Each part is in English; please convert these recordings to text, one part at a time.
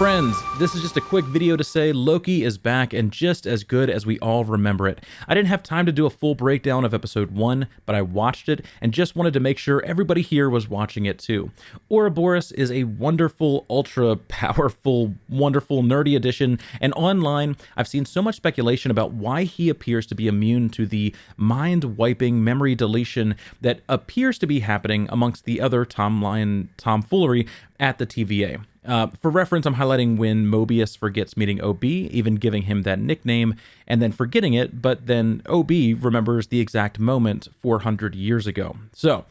friends, this is just a quick video to say Loki is back and just as good as we all remember it. I didn't have time to do a full breakdown of episode 1, but I watched it and just wanted to make sure everybody here was watching it too. Ouroboros is a wonderful, ultra powerful, wonderful, nerdy addition, and online I've seen so much speculation about why he appears to be immune to the mind-wiping memory deletion that appears to be happening amongst the other timeline tomfoolery at the TVA. For reference, I'm highlighting when Mobius forgets meeting OB, even giving him that nickname, and then forgetting it, but then OB remembers the exact moment 400 years ago. So,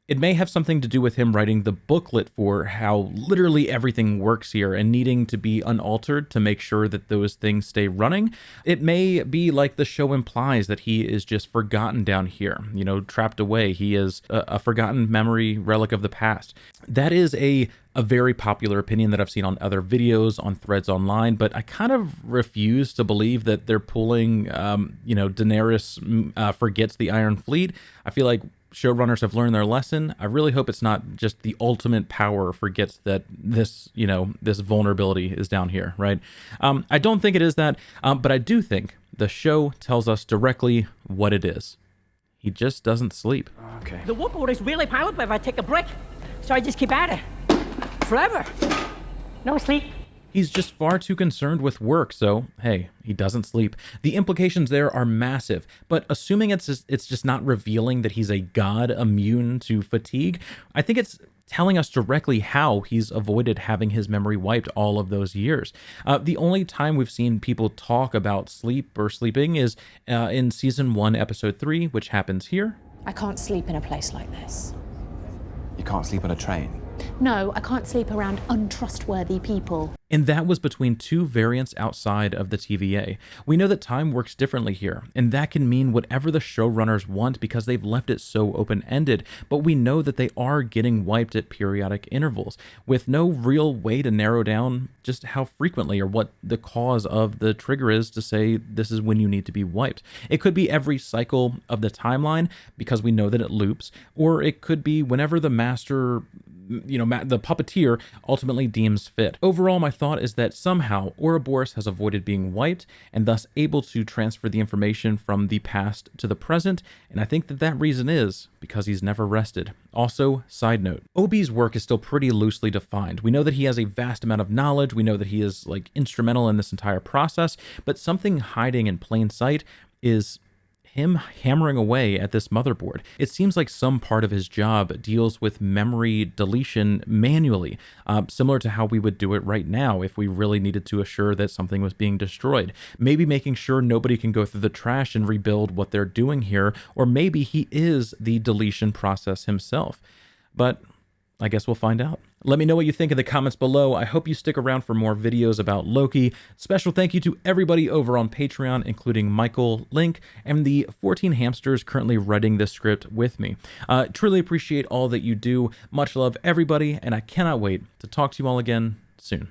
it may have something to do with him writing the booklet for how literally everything works here and needing to be unaltered to make sure that those things stay running. It may be like the show implies that he is just forgotten down here, you know, trapped away. He is a forgotten memory relic of the past. That is a very popular opinion that I've seen on other videos, on threads online, but I kind of refuse to believe that they're pulling, Daenerys forgets the Iron Fleet. I feel like showrunners have learned their lesson. I really hope it's not just the ultimate power forgets that this vulnerability is down here, right? I don't think it is that, but I do think the show tells us directly what it is. He just doesn't sleep. Okay. The Ouroboros is really powered, but if I take a break, so I just keep at it. Forever. No sleep. He's just far too concerned with work, so hey, he doesn't sleep. The implications there are massive, but assuming it's just not revealing that he's a god immune to fatigue, I think it's telling us directly how he's avoided having his memory wiped all of those years. The only time we've seen people talk about sleep or sleeping is in season 1, episode 3, which happens here. I can't sleep in a place like this. You can't sleep on a train? No, I can't sleep around untrustworthy people. And that was between two variants outside of the TVA. We know that time works differently here, and that can mean whatever the showrunners want because they've left it so open-ended, but we know that they are getting wiped at periodic intervals, with no real way to narrow down just how frequently or what the cause of the trigger is to say this is when you need to be wiped. It could be every cycle of the timeline because we know that it loops, or it could be whenever the master, the puppeteer ultimately deems fit. Overall, my thought is that somehow Ouroboros has avoided being wiped and thus able to transfer the information from the past to the present, and I think that reason is because he's never rested. Also, side note, Obi's work is still pretty loosely defined. We know that he has a vast amount of knowledge, we know that he is instrumental in this entire process, but something hiding in plain sight is him hammering away at this motherboard. It seems like some part of his job deals with memory deletion manually, similar to how we would do it right now if we really needed to assure that something was being destroyed. Maybe making sure nobody can go through the trash and rebuild what they're doing here, or maybe he is the deletion process himself. But I guess we'll find out. Let me know what you think in the comments below. I hope you stick around for more videos about Loki. Special thank you to everybody over on Patreon, including Michael, Link, and the 14 hamsters currently writing this script with me. Truly appreciate all that you do. Much love, everybody, and I cannot wait to talk to you all again soon.